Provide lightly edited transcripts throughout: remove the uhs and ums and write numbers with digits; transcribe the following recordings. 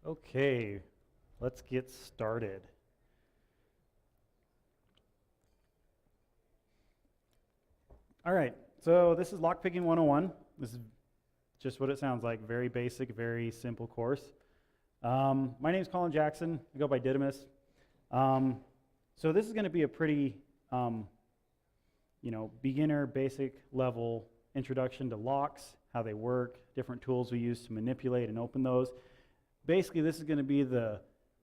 Okay, let's get started. All right, so this is Lockpicking 101. This is just what it sounds like, very basic, very simple course. My name is Colin Jackson. I go by Didymus. So this is going to be a pretty, beginner, basic level introduction to locks, how they work, different tools we use to manipulate and open those. Basically, this is going to be the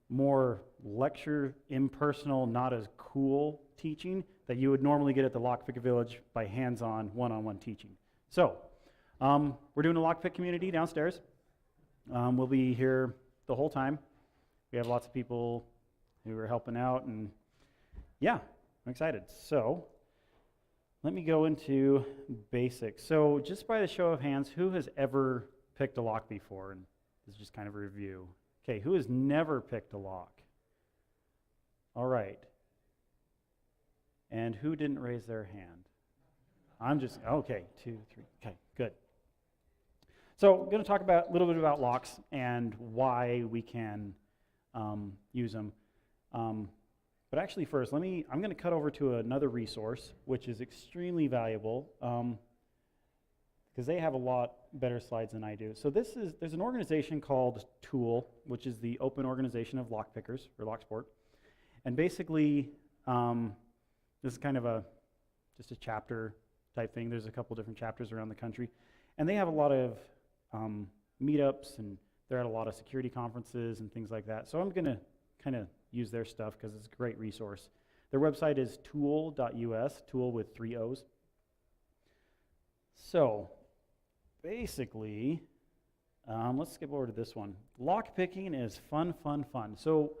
more lecture, impersonal, not as cool teaching that you would normally get at the Lockpick Village by hands-on, one-on-one teaching. So, we're doing a lockpick community downstairs. We'll be here the whole time. We have lots of people who are helping out, and yeah, I'm excited. So, let me go into basics. So, just by the show of hands, who has ever picked a lock before? And this is just kind of a review. Okay, who has never picked a lock? All right. And who didn't raise their hand? Okay, 2, 3, okay, good. So I'm going to talk about a little bit about locks and why we can use them. But actually first, I'm going to cut over to another resource, which is extremely valuable, because they have a lot better slides than I do. So there's an organization called Tool, which is the open organization of lockpickers, or Locksport. And basically, this is kind of just a chapter type thing. There's a couple different chapters around the country. And they have a lot of meetups, and they're at a lot of security conferences and things like that. So I'm going to kind of use their stuff because it's a great resource. Their website is tool.us, tool with 3 O's. So basically, let's skip over to this one. Lockpicking is fun, fun, fun. So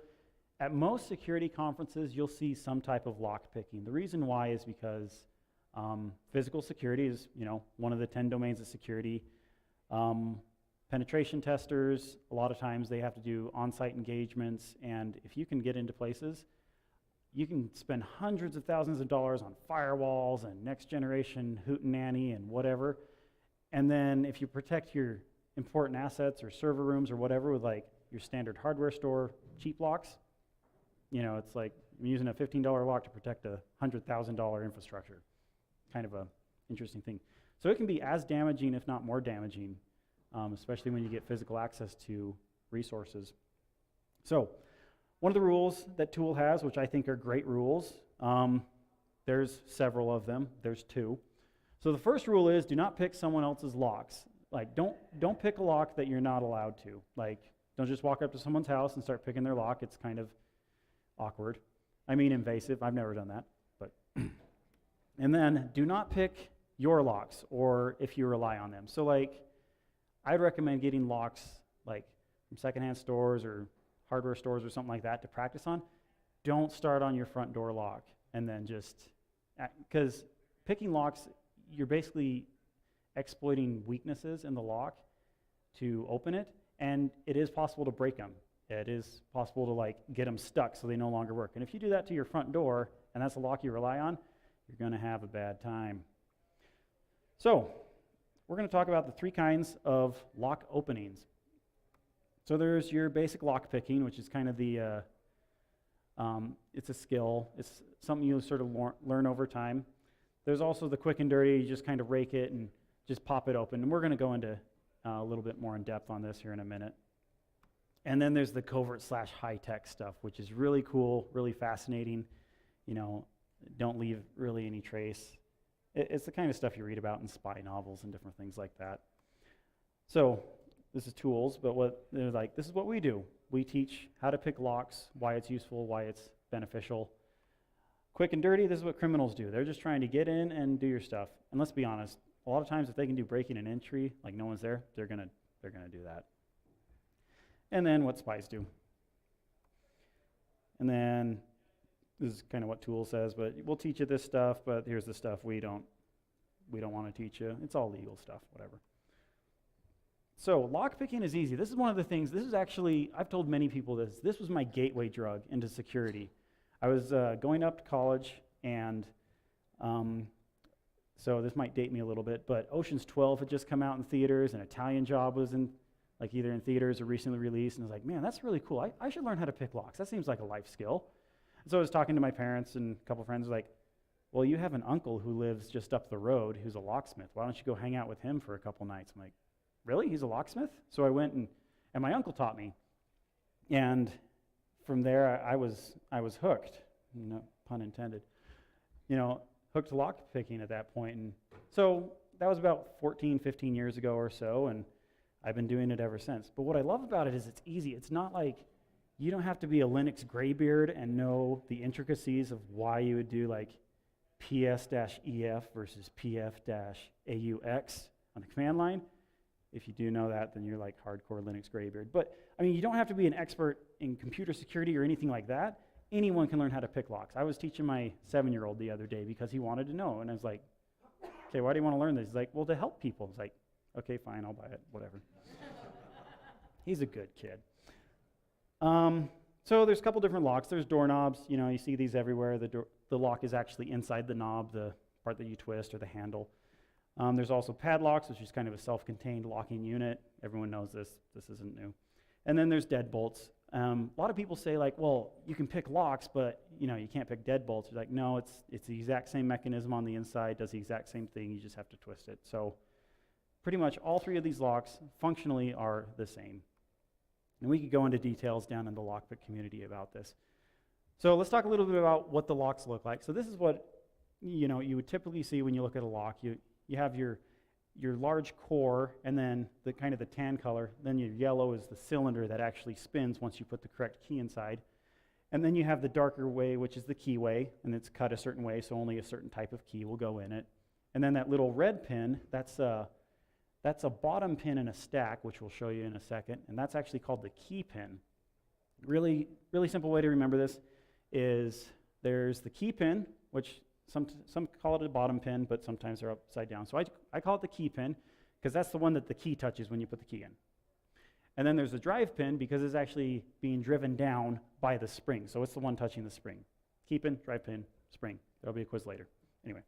at most security conferences, you'll see some type of lockpicking. The reason why is because physical security is, one of the 10 domains of security. Penetration testers, a lot of times they have to do on-site engagements, and if you can get into places, you can spend hundreds of thousands of dollars on firewalls and next generation hootenanny and whatever, and then if you protect your important assets or server rooms or whatever with like your standard hardware store cheap locks, it's like I'm using a $15 lock to protect a $100,000 infrastructure. Kind of a interesting thing. So it can be as damaging, if not more damaging, especially when you get physical access to resources. So one of the rules that Tool has, which I think are great rules, there's several of them. There's 2. So the first rule is do not pick someone else's locks. Like don't pick a lock that you're not allowed to. Like don't just walk up to someone's house and start picking their lock. It's kind of awkward. I mean invasive. I've never done that. But and then do not pick your locks or if you rely on them. So like I'd recommend getting locks like from secondhand stores or hardware stores or something like that to practice on. Don't start on your front door lock and then because picking locks, you're basically exploiting weaknesses in the lock to open it, and it is possible to break them. It is possible to like get them stuck so they no longer work. And if you do that to your front door and that's a lock you rely on, you're going to have a bad time. So we're going to talk about the 3 kinds of lock openings. So there's your basic lock picking, which is kind of the, it's a skill. It's something you'll sort of learn over time. There's also the quick and dirty. You just kind of rake it and just pop it open. And we're going to go into a little bit more in depth on this here in a minute. And then there's the covert / high-tech stuff, which is really cool, really fascinating. Don't leave really any trace. It's the kind of stuff you read about in spy novels and different things like that. So this is tools, but this is what we do. We teach how to pick locks, why it's useful, why it's beneficial. Quick and dirty, this is what criminals do. They're just trying to get in and do your stuff. And let's be honest, a lot of times if they can do breaking and entry, like no one's there, they're gonna do that. And then what spies do. And then this is kind of what Tool says, but we'll teach you this stuff, but here's the stuff we don't want to teach you. It's all legal stuff, whatever. So lockpicking is easy. This is one of the things, this is actually, I've told many people this was my gateway drug into security. I was going up to college, and so this might date me a little bit, but Ocean's 12 had just come out in theaters, and Italian Job was in like either in theaters or recently released, and I was like, man, that's really cool. I should learn how to pick locks. That seems like a life skill. And so I was talking to my parents and a couple friends, like, well, you have an uncle who lives just up the road who's a locksmith. Why don't you go hang out with him for a couple nights? I'm like, really? He's a locksmith? So I went and my uncle taught me. And from there, I was hooked, pun intended, hooked to lockpicking at that point. And so that was about 14, 15 years ago or so, and I've been doing it ever since. But what I love about it is it's easy. It's not like you don't have to be a Linux graybeard and know the intricacies of why you would do like PS-EF versus PF-AUX on the command line. If you do know that, then you're like hardcore Linux graybeard. But I mean, you don't have to be an expert in computer security or anything like that. Anyone can learn how to pick locks. I was teaching my 7-year-old the other day because he wanted to know, and I was like, okay, why do you want to learn this? He's like, well, to help people. It's like, okay, fine, I'll buy it, whatever. He's a good kid. So there's a couple different locks. There's doorknobs. You see these everywhere. The lock is actually inside the knob, the part that you twist, or the handle. There's also padlocks, which is kind of a self-contained locking unit. Everyone knows this. This isn't new. And then there's deadbolts. A lot of people say, like, well, you can pick locks, but you can't pick deadbolts. You're like, no, it's the exact same mechanism on the inside, does the exact same thing. You just have to twist it. So pretty much all three of these locks functionally are the same. And we could go into details down in the lockpick community about this. So let's talk a little bit about what the locks look like. So this is what you would typically see when you look at a lock. You have your large core, and then the kind of the tan color. Then your yellow is the cylinder that actually spins once you put the correct key inside. And then you have the darker way, which is the keyway, and it's cut a certain way, so only a certain type of key will go in it. And then that little red pin, that's a bottom pin in a stack, which we'll show you in a second, and that's actually called the key pin. Really, really simple way to remember this is there's the key pin, which some call it a bottom pin, but sometimes they're upside down. So I call it the key pin because that's the one that the key touches when you put the key in. And then there's the drive pin because it's actually being driven down by the spring. So it's the one touching the spring. Key pin, drive pin, spring. There'll be a quiz later. Anyway.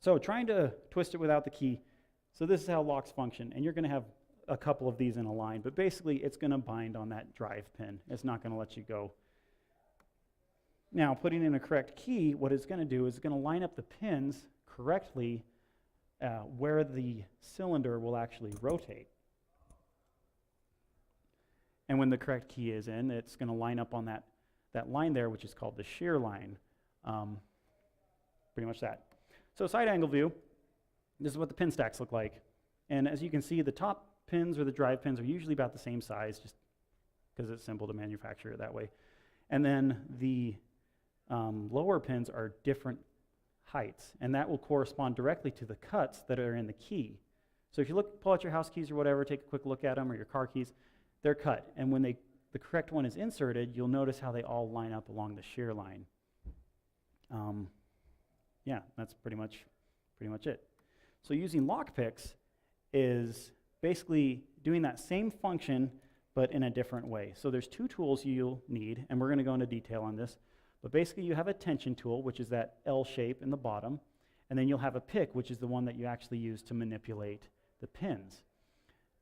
So trying to twist it without the key. So this is how locks function. And you're going to have a couple of these in a line. But basically, it's going to bind on that drive pin. It's not going to let you go. Now, putting in a correct key, what it's going to do is it's going to line up the pins correctly where the cylinder will actually rotate. And when the correct key is in, it's going to line up on that line there, which is called the shear line. Pretty much that. So side angle view, this is what the pin stacks look like. And as you can see, the top pins or the drive pins are usually about the same size, just because it's simple to manufacture it that way. And then the lower pins are different heights, and that will correspond directly to the cuts that are in the key. So if you pull out your house keys or whatever, take a quick look at them, or your car keys, they're cut. And when the correct one is inserted, you'll notice how they all line up along the shear line. Yeah, that's pretty much it. So using lockpicks is basically doing that same function, but in a different way. So there's two tools you'll need, and we're going to go into detail on this. But basically, you have a tension tool, which is that L shape in the bottom, and then you'll have a pick, which is the one that you actually use to manipulate the pins.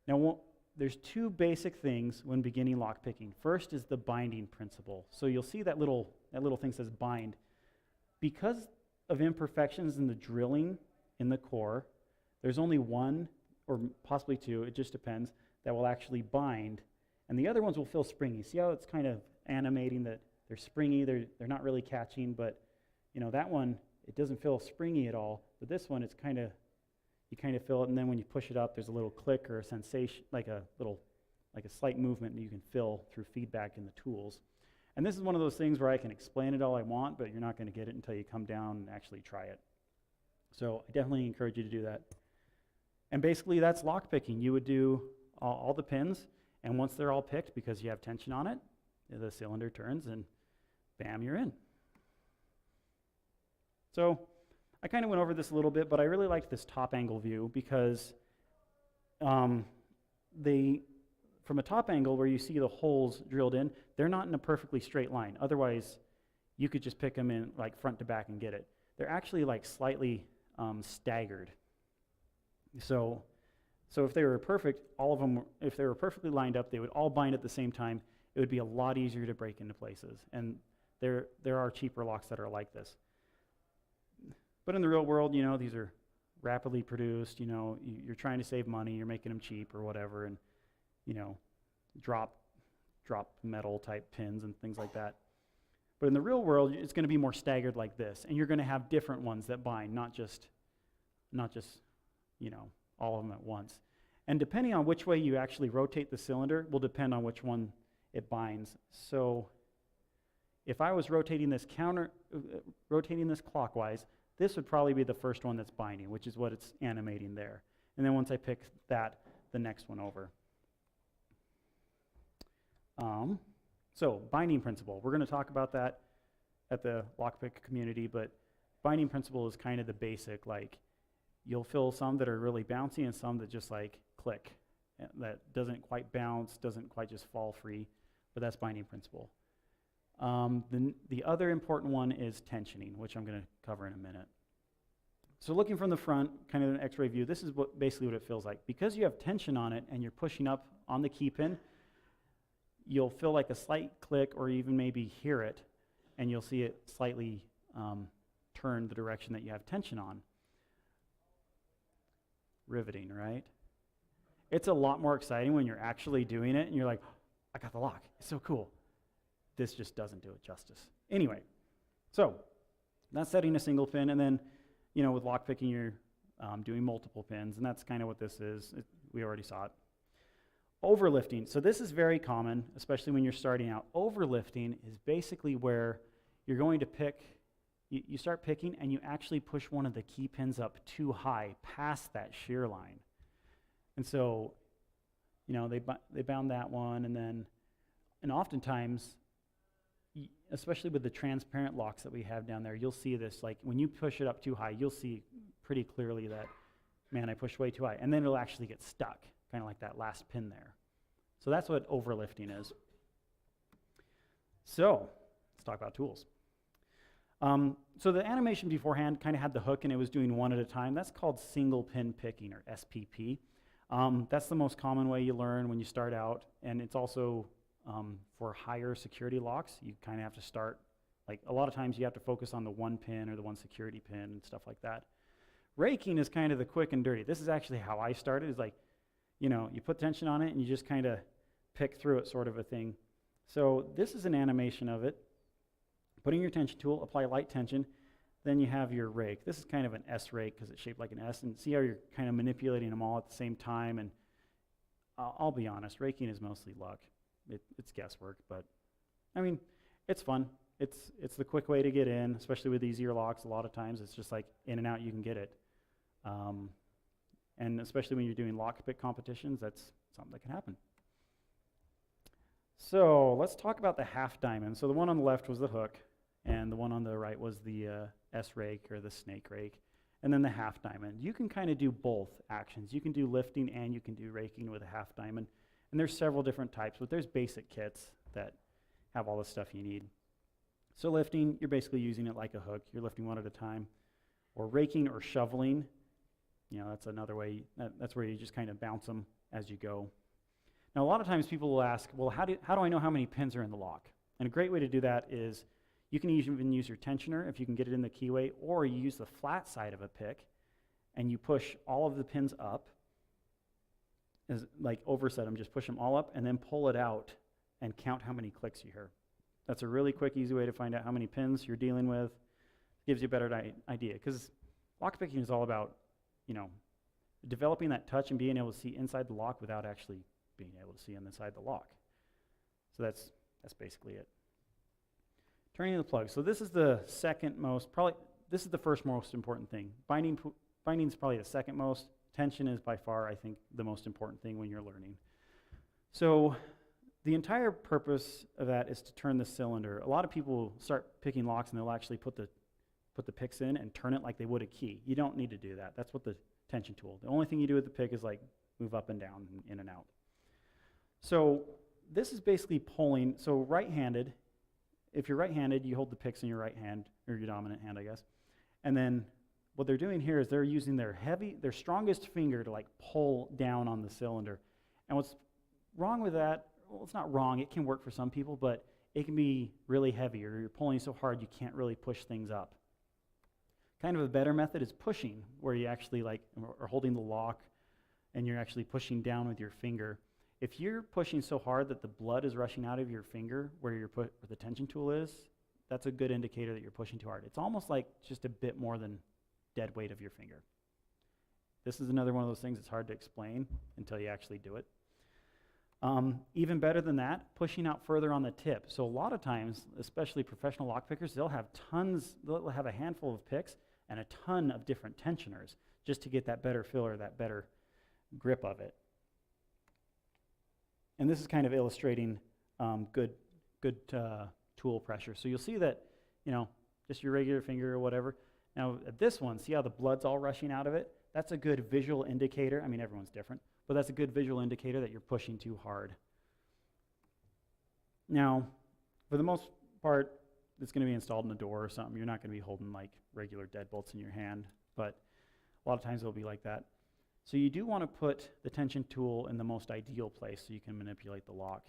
Now, there's two basic things when beginning lockpicking. First is the binding principle. So you'll see that little thing says bind. Because of imperfections in the drilling in the core, there's only one, or possibly two, it just depends, that will actually bind, and the other ones will feel springy. See how it's kind of animating that they're springy, they're not really catching, but that one, it doesn't feel springy at all. But this one, it's you kind of feel it, and then when you push it up, there's a little click or a sensation, like a slight movement that you can feel through feedback in the tools. And this is one of those things where I can explain it all I want, but you're not going to get it until you come down and actually try it. So I definitely encourage you to do that. And basically, that's lockpicking. You would do all the pins, and once they're all picked, because you have tension on it, the cylinder turns, and bam, you're in. So I kind of went over this a little bit, but I really liked this top angle view because from a top angle where you see the holes drilled in, they're not in a perfectly straight line. Otherwise, you could just pick them in like front to back and get it. They're actually like slightly staggered. So So if they were perfect, all of them, if they were perfectly lined up, they would all bind at the same time. It would be a lot easier to break into places. And there are cheaper locks that are like this. But in the real world, you know, these are rapidly produced. You know, you're trying to save money, you're making them cheap or whatever, and, you know, drop metal type pins and things like that. But in the real world, it's going to be more staggered like this, and you're going to have different ones that bind, not just, you know, all of them at once. And depending on which way you actually rotate the cylinder will depend on which one it binds. So if I was rotating this clockwise, this would probably be the first one that's binding, which is what it's animating there. And then once I pick that, the next one over. So binding principle, we're going to talk about that at the Lockpick community, but binding principle is kind of the basic, like you'll feel some that are really bouncy and some that just like click, that doesn't quite bounce, doesn't quite just fall free, but that's binding principle. The other important one is tensioning, which I'm going to cover in a minute. So looking from the front, kind of an x-ray view, this is basically what it feels like. Because you have tension on it and you're pushing up on the key pin, you'll feel like a slight click or even maybe hear it, and you'll see it slightly turn the direction that you have tension on. Riveting, right? It's a lot more exciting when you're actually doing it and you're like, oh, I got the lock. It's so cool. This just doesn't do it justice. Anyway, so that's setting a single pin, and then, you know, with lockpicking, you're doing multiple pins, and that's kind of what this is. We already saw it. Overlifting. So this is very common, especially when you're starting out. Overlifting is basically where you're going to pick, you start picking, and you actually push one of the key pins up too high, past that shear line. And so, you know, they bound that one, and oftentimes, especially with the transparent locks that we have down there, you'll see this, like when you push it up too high, you'll see pretty clearly that, man, I pushed way too high. And then it'll actually get stuck, kind of like that last pin there. So that's what overlifting is. So let's talk about tools. So the animation beforehand kind of had the hook and it was doing one at a time. That's called single pin picking, or SPP. That's the most common way you learn when you start out, and it's also for higher security locks, you kind of have to start, like a lot of times you have to focus on the one pin or the one security pin and stuff like that. Raking is kind of the quick and dirty. This is actually how I started, is like, you know, you put tension on it and you just kind of pick through it, sort of a thing. So this is an animation of it. Putting your tension tool, apply light tension, then you have your rake. This is kind of an S rake because it's shaped like an S, and see how you're kind of manipulating them all at the same time. And I'll be honest, raking is mostly luck. It's guesswork, but I mean, it's fun. It's the quick way to get in, especially with easier locks. A lot of times it's just like in and out, you can get it. And especially when you're doing lockpick competitions, that's something that can happen. So let's talk about the half diamond. So the one on the left was the hook, and the one on the right was the S rake or the snake rake, and then the half diamond. You can kind of do both actions. You can do lifting and you can do raking with a half diamond. And there's several different types, but there's basic kits that have all the stuff you need. So lifting, you're basically using it like a hook. You're lifting one at a time. Or raking or shoveling, you know, that's another way. That's where you just kind of bounce them as you go. Now, a lot of times people will ask, well, how do I know how many pins are in the lock? And a great way to do that is you can even use your tensioner if you can get it in the keyway, or you use the flat side of a pick and you push all of the pins up, as like overset them, just push them all up and then pull it out and count how many clicks you hear. That's a really quick, easy way to find out how many pins you're dealing with. Gives you a better idea, because lockpicking is all about, you know, developing that touch and being able to see inside the lock without actually being able to see inside the lock. So that's basically it. Turning the plug. So this is the second most, this is the first most important thing. Binding is probably the second most. Tension is by far, I think, the most important thing when you're learning. So the entire purpose of that is to turn the cylinder. A lot of people start picking locks and they'll actually put the picks in and turn it like they would a key. You don't need to do that. That's what the tension tool. The only thing you do with the pick is like move up and down and in and out. So this is basically pulling. So right-handed, if you're right-handed, you hold the picks in your right hand, or your dominant hand, I guess. And then what they're doing here is they're using their strongest finger to like pull down on the cylinder. And what's wrong with that, well, it's not wrong, it can work for some people, but it can be really heavy, or you're pulling so hard you can't really push things up. Kind of a better method is pushing, where you actually like are holding the lock and you're actually pushing down with your finger. If you're pushing so hard that the blood is rushing out of your finger where the tension tool is, that's a good indicator that you're pushing too hard. It's almost like just a bit more than dead weight of your finger. This is another one of those things that's hard to explain until you actually do it. Even better than that, pushing out further on the tip. So a lot of times, especially professional lockpickers, they'll have a handful of picks and a ton of different tensioners just to get that better feel or that better grip of it. And this is kind of illustrating good tool pressure. So you'll see that, just your regular finger or whatever. Now at this one, see how the blood's all rushing out of it? That's a good visual indicator. I mean, everyone's different, but that's a good visual indicator that you're pushing too hard. Now, for the most part, it's going to be installed in a door or something. You're not going to be holding like regular deadbolts in your hand, but a lot of times it'll be like that. So you do want to put the tension tool in the most ideal place so you can manipulate the lock.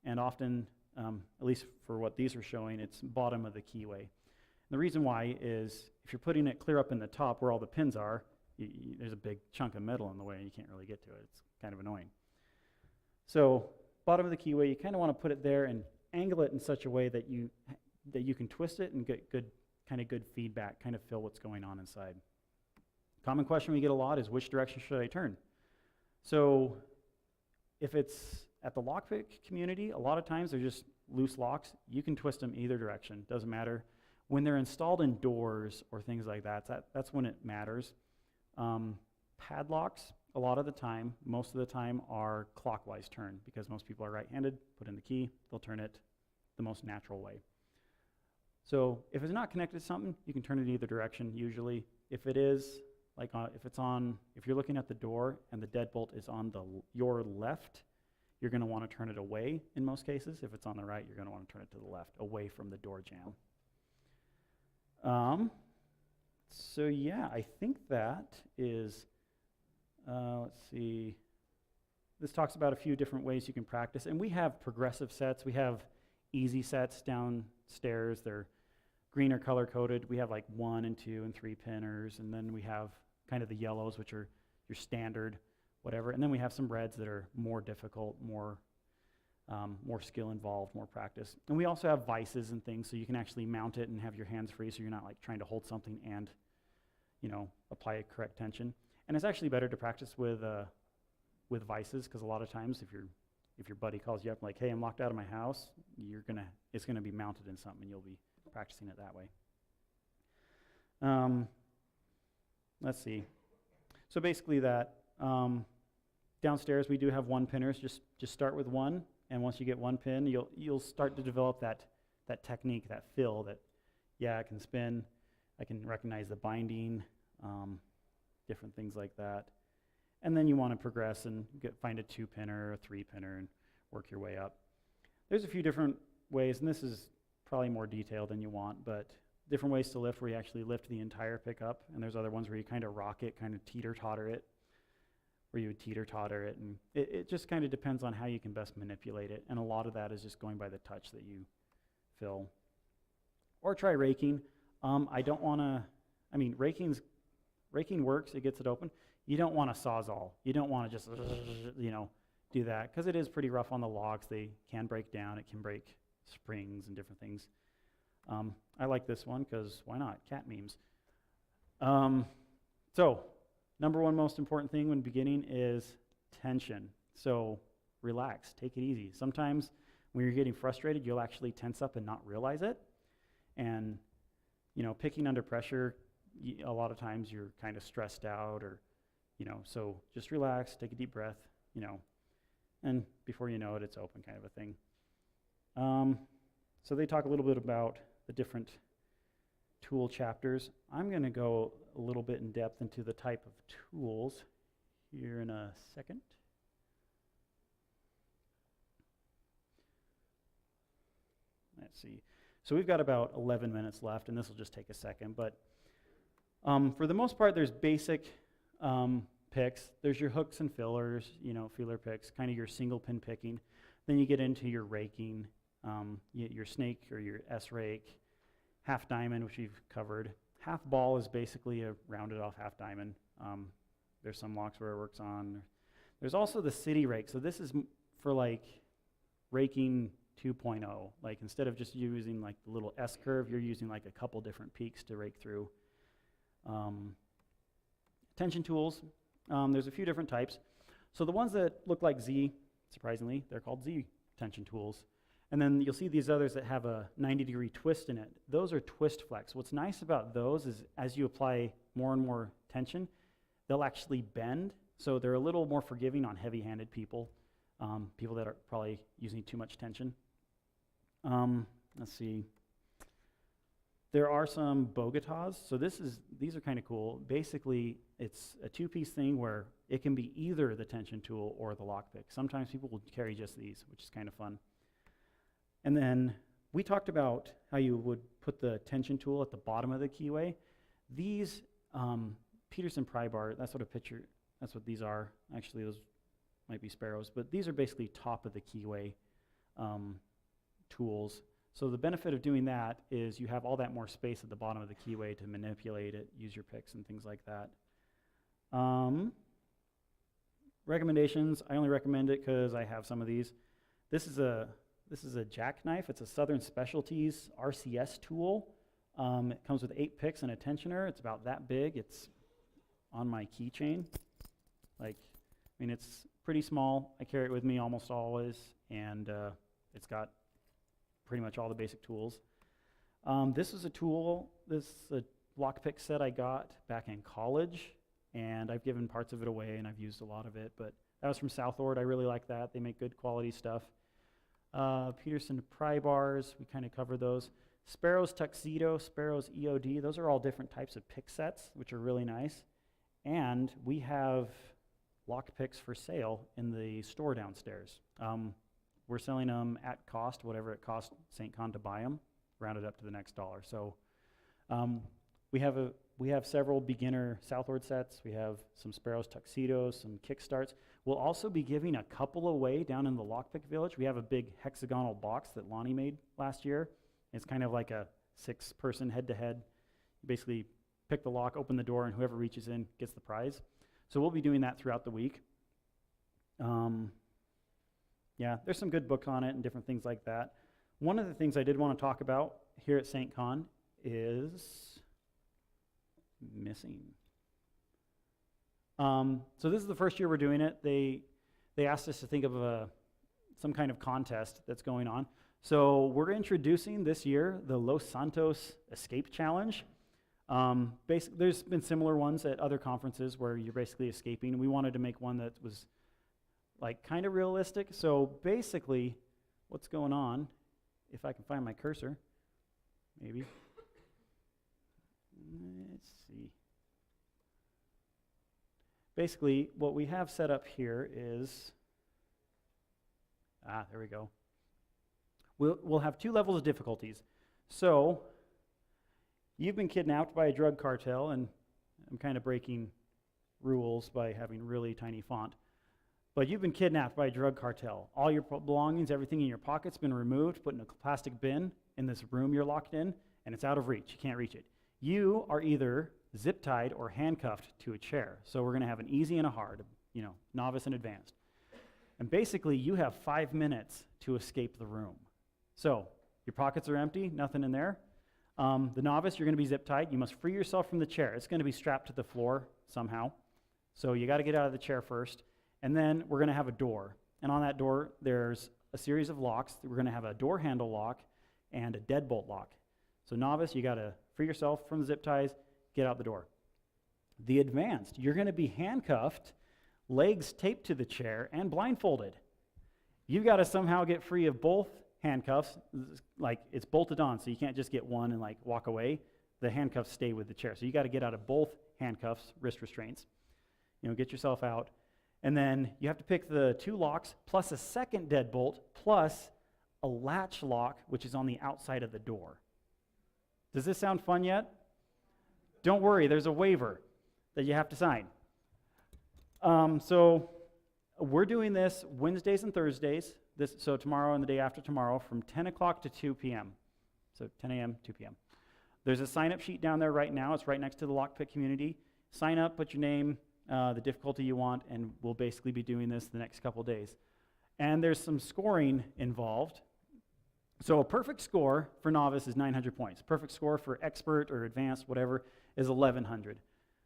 And often, at least for what these are showing, it's bottom of the keyway. And the reason why is if you're putting it clear up in the top where all the pins are, there's a big chunk of metal in the way and you can't really get to it. It's kind of annoying. So bottom of the keyway, you kind of want to put it there and angle it in such a way that you can twist it and get good feedback, kind of feel what's going on inside. Common question we get a lot is, which direction should I turn? So if it's at the lockpick community, a lot of times they're just loose locks. You can twist them either direction, doesn't matter. When they're installed in doors or things like that, that's when it matters. Padlocks, a lot of the time, most of the time, are clockwise turn because most people are right-handed, put in the key, they'll turn it the most natural way. So if it's not connected to something, you can turn it either direction usually. If it is, like if you're looking at the door and the deadbolt is on your left, you're going to want to turn it away in most cases. If it's on the right, you're going to want to turn it to the left, away from the door jamb. So yeah, I think that is, let's see, this talks about a few different ways you can practice, and we have progressive sets. We have easy sets downstairs. They're green or color coded. We have like 1 and 2 and 3 pinners, and then we have kind of the yellows, which are your standard, whatever, and then we have some reds that are more difficult, more skill involved, more practice. And we also have vices and things, so you can actually mount it and have your hands free, so you're not like trying to hold something and, apply a correct tension. And it's actually better to practice with vices, because a lot of times if your buddy calls you up like, hey, I'm locked out of my house, it's gonna be mounted in something, and you'll be practicing it that way. Let's see. So basically that, downstairs we do have 1 pinners. Just start with 1, and once you get 1 pin, you'll start to develop that technique, that feel that, yeah, I can spin, I can recognize the binding, different things like that. And then you want to progress and find a 2-pinner, a 3-pinner, and work your way up. There's a few different ways, and this is probably more detailed than you want, but different ways to lift where you actually lift the entire pickup, and there's other ones where you kind of rock it, kind of teeter-totter it, where you would teeter-totter it, and it just kind of depends on how you can best manipulate it, and a lot of that is just going by the touch that you feel. Or try raking. Raking works, it gets it open. You don't want a Sawzall. You don't want to just, do that, because it is pretty rough on the logs. They can break down. It can break springs and different things. I like this one because why not? Cat memes. So, number 1 most important thing when beginning is tension. So, relax, take it easy. Sometimes when you're getting frustrated, you'll actually tense up and not realize it. And, picking under pressure, a lot of times you're kind of stressed out, or, so just relax, take a deep breath, and before you know it, it's open, kind of a thing. So they talk a little bit about the different tool chapters. I'm going to go a little bit in depth into the type of tools here in a second. Let's see. So we've got about 11 minutes left, and this will just take a second, but For the most part, there's basic picks. There's your hooks and fillers, feeler picks, kind of your single pin picking. Then you get into your raking, your snake or your S-rake, half diamond, which we've covered. Half ball is basically a rounded off half diamond. There's some locks where it works on. There's also the city rake. So this is for like raking 2.0. Like instead of just using like the little S curve, you're using like a couple different peaks to rake through. Tension tools, there's a few different types. So the ones that look like Z, surprisingly, they're called Z tension tools. And then you'll see these others that have a 90-degree twist in it. Those are twist flex. What's nice about those is as you apply more and more tension, they'll actually bend. So they're a little more forgiving on heavy-handed people, people that are probably using too much tension. Let's see. There are some Bogotas. So these are kind of cool. Basically, it's a two-piece thing where it can be either the tension tool or the lockpick. Sometimes people will carry just these, which is kind of fun. And then we talked about how you would put the tension tool at the bottom of the keyway. These Peterson pry bar, that's what these are. Actually, those might be sparrows, but these are basically top of the keyway tools. So the benefit of doing that is you have all that more space at the bottom of the keyway to manipulate it, use your picks and things like that. Recommendations, I only recommend it because I have some of these. This is a jackknife. It's a Southern Specialties RCS tool. It comes with 8 picks and a tensioner. It's about that big. It's on my keychain. It's pretty small. I carry it with me almost always, and it's got pretty much all the basic tools. This is a tool, this is a lockpick set I got back in college, and I've given parts of it away, and I've used a lot of it, but that was from Southord. I really like that. They make good quality stuff. Peterson pry bars, we kind of covered those. Sparrow's Tuxedo, Sparrow's EOD, those are all different types of pick sets, which are really nice. And we have lockpicks for sale in the store downstairs. We're selling them at cost, whatever it costs SAINTCON to buy them, rounded up to the next dollar. So we have several beginner Southward sets. We have some Sparrows Tuxedos, some kickstarts. We'll also be giving a couple away down in the Lockpick Village. We have a big hexagonal box that Lonnie made last year. It's kind of like a 6-person head-to-head. You basically pick the lock, open the door, and whoever reaches in gets the prize. So we'll be doing that throughout the week. Yeah, there's some good books on it and different things like that. One of the things I did want to talk about here at SAINTCON is missing. So this is the first year we're doing it. They asked us to think of some kind of contest that's going on. So we're introducing this year the Los Santos Escape Challenge. There's been similar ones at other conferences where you're basically escaping. We wanted to make one that was like kind of realistic. So basically, what's going on, if I can find my cursor, maybe. Let's see. Basically, what we have set up here is, there we go. We'll have 2 levels of difficulties. So, you've been kidnapped by a drug cartel, and I'm kind of breaking rules by having really tiny font. But you've been kidnapped by a drug cartel. All your belongings, everything in your pocket's been removed, put in a plastic bin in this room you're locked in, and it's out of reach. You can't reach it. You are either zip-tied or handcuffed to a chair. So we're going to have an easy and a hard, novice and advanced. And basically, you have 5 minutes to escape the room. So your pockets are empty, nothing in there. The novice, you're going to be zip-tied. You must free yourself from the chair. It's going to be strapped to the floor somehow. So you got to get out of the chair first. And then we're going to have a door. And on that door, there's a series of locks. We're going to have a door handle lock and a deadbolt lock. So novice, you got to free yourself from the zip ties, get out the door. The advanced, you're going to be handcuffed, legs taped to the chair, and blindfolded. You've got to somehow get free of both handcuffs. Like, it's bolted on, so you can't just get one and walk away. The handcuffs stay with the chair. So you got to get out of both handcuffs, wrist restraints. Get yourself out. And then you have to pick the 2 locks plus a second deadbolt plus a latch lock, which is on the outside of the door. Does this sound fun yet? Don't worry, there's a waiver that you have to sign. So we're doing this Wednesdays and Thursdays, so tomorrow and the day after tomorrow from 10 o'clock to 2 p.m. So 10 a.m., 2 p.m. There's a sign-up sheet down there right now. It's right next to the Lockpick community. Sign up, put your name, the difficulty you want, and we'll basically be doing this the next couple days. And there's some scoring involved. So a perfect score for novice is 900 points. Perfect score for expert or advanced, whatever, is 1,100.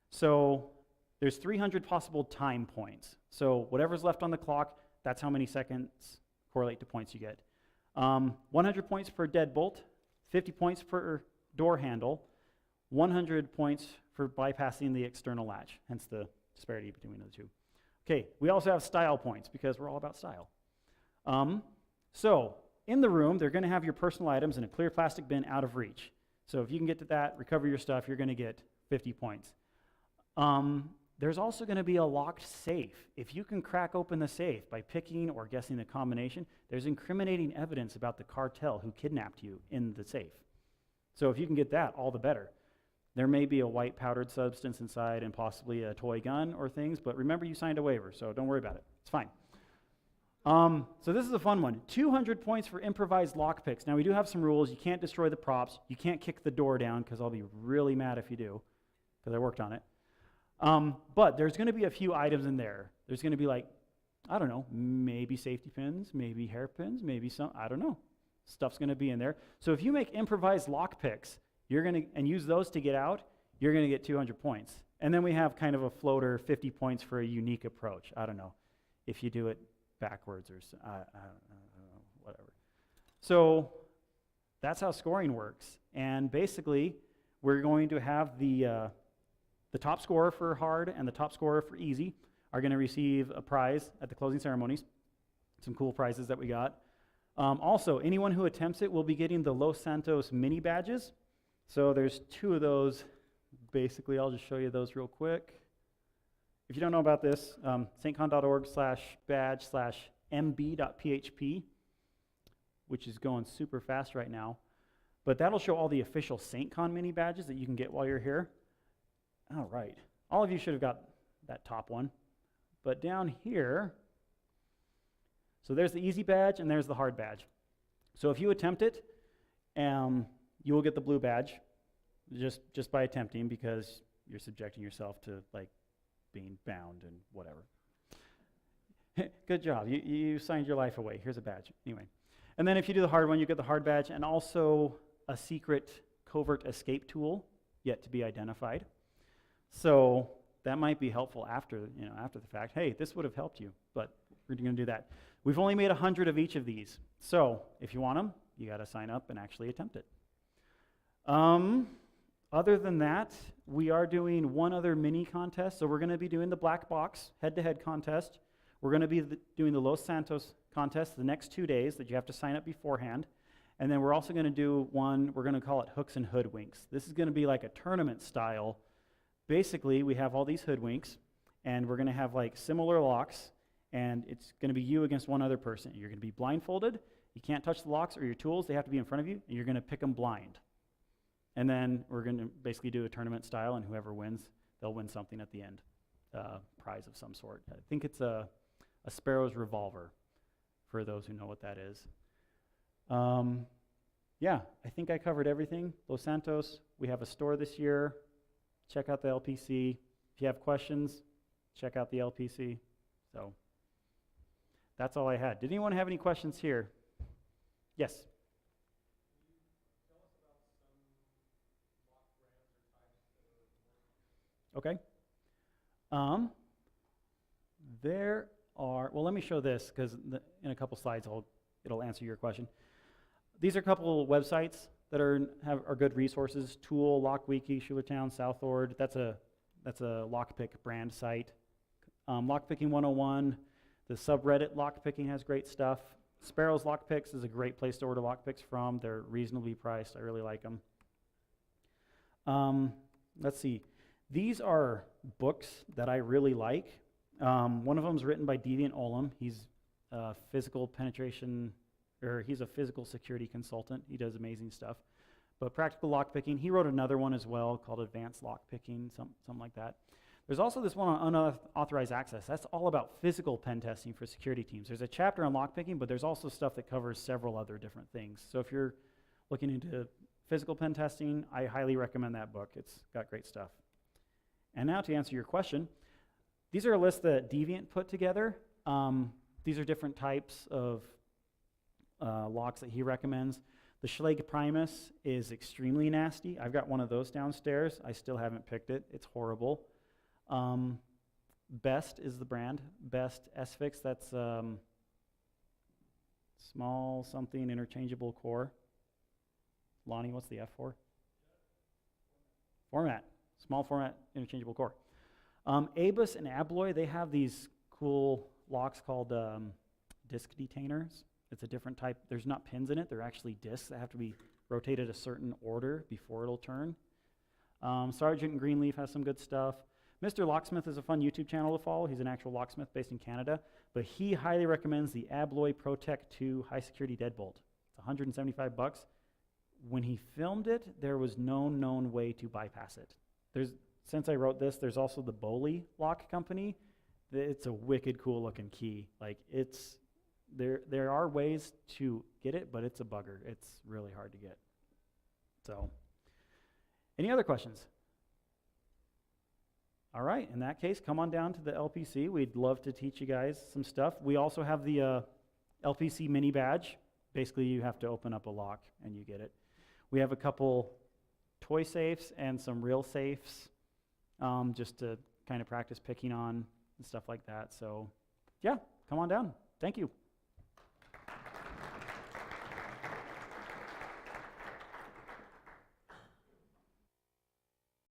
So there's 300 possible time points. So whatever's left on the clock, that's how many seconds correlate to points you get. 100 points per deadbolt, 50 points per door handle, 100 points for bypassing the external latch, hence the disparity between the two. Okay, we also have style points because we're all about style. So in the room, they're going to have your personal items in a clear plastic bin out of reach. So if you can get to that, recover your stuff, you're going to get 50 points. There's also going to be a locked safe. If you can crack open the safe by picking or guessing the combination, there's incriminating evidence about the cartel who kidnapped you in the safe. So if you can get that, all the better. There may be a white powdered substance inside and possibly a toy gun or things, but remember you signed a waiver, so don't worry about it. It's fine. So this is a fun one. 200 points for improvised lockpicks. Now we do have some rules. You can't destroy the props. You can't kick the door down, because I'll be really mad if you do, because I worked on it. But there's going to be a few items in there. There's going to be like, I don't know, maybe safety pins, maybe hairpins, maybe some, I don't know. Stuff's going to be in there. So if you make improvised lockpicks, you're going to, and use those to get out, you're going to get 200 points. And then we have kind of a floater, 50 points for a unique approach. I don't know if you do it backwards or whatever. So that's how scoring works. And basically, we're going to have the top scorer for hard and the top scorer for easy are going to receive a prize at the closing ceremonies. Some cool prizes that we got. Also, anyone who attempts it will be getting the Los Santos mini badges. So there's 2 of those. Basically, I'll just show you those real quick. If you don't know about this, saintcon.org/badge/mb.php, which is going super fast right now. But that'll show all the official SAINTCON mini badges that you can get while you're here. All right. All of you should have got that top one. But down here, so there's the easy badge and there's the hard badge. So if you attempt it, you will get the blue badge just by attempting, because you're subjecting yourself to like being bound and whatever. Good job. You signed your life away. Here's a badge. Anyway. And then if you do the hard one, you get the hard badge and also a secret covert escape tool yet to be identified. So that might be helpful after the fact. Hey, this would have helped you, but we're going to do that. We've only made 100 of each of these. So if you want them, you got to sign up and actually attempt it. Other than that, we are doing one other mini contest. So we're going to be doing the black box head-to-head contest. We're going to be doing the Los Santos contest the next 2 days that you have to sign up beforehand. And then we're also going to do one, we're going to call it Hooks and Hoodwinks. This is going to be like a tournament style. Basically, we have all these hoodwinks, and we're going to have like similar locks, and it's going to be you against one other person. You're going to be blindfolded. You can't touch the locks or your tools. They have to be in front of you, and you're going to pick them blind. And then we're going to basically do a tournament style, and whoever wins, they'll win something at the end, prize of some sort. I think it's a Sparrow's revolver, for those who know what that is. Yeah, I think I covered everything. Los Santos, we have a store this year. Check out the LPC. If you have questions, check out the LPC. So that's all I had. Did anyone have any questions here? Yes? Okay. There are, well, let me show this, because in a couple slides it'll answer your question. These are a couple websites that are good resources. Tool, LockWiki, Schulertown, Southord. That's a Lockpick brand site. Lockpicking 101. The subreddit Lockpicking has great stuff. Sparrow's Lockpicks is a great place to order lockpicks from. They're reasonably priced. I really like them. Let's see. These are books that I really like. One of them is written by Deviant Olem. He's a physical penetration, or he's a physical security consultant. He does amazing stuff. But practical lockpicking, he wrote another one as well called Advanced Lockpicking, something like that. There's also this one on unauthorized access. That's all about physical pen testing for security teams. There's a chapter on lockpicking, but there's also stuff that covers several other different things. So if you're looking into physical pen testing, I highly recommend that book. It's got great stuff. And now to answer your question, these are a list that Deviant put together. These are different types of locks that he recommends. The Schlage Primus is extremely nasty. I've got one of those downstairs. I still haven't picked it. It's horrible. Best is the brand. Best S-Fix, that's small something interchangeable core. Lonnie, what's the F for? Format. Small format interchangeable core. Abus and Abloy, they have these cool locks called disc detainers. It's a different type. There's not pins in it. They're actually discs that have to be rotated a certain order before it'll turn. Sargent and Greenleaf has some good stuff. Mr. Locksmith is a fun YouTube channel to follow. He's an actual locksmith based in Canada, but he highly recommends the Abloy Protect 2 high security deadbolt. It's $175. When he filmed it, there was no known way to bypass it. Since I wrote this, there's also the Boley lock company. It's a wicked cool looking key. Like there are ways to get it, but it's a bugger. It's really hard to get. So, any other questions? All right, in that case, come on down to the LPC. We'd love to teach you guys some stuff. We also have the LPC mini badge. Basically, you have to open up a lock and you get it. We have a couple toy safes and some real safes just to kind of practice picking on and stuff like that. So, yeah, come on down. Thank you.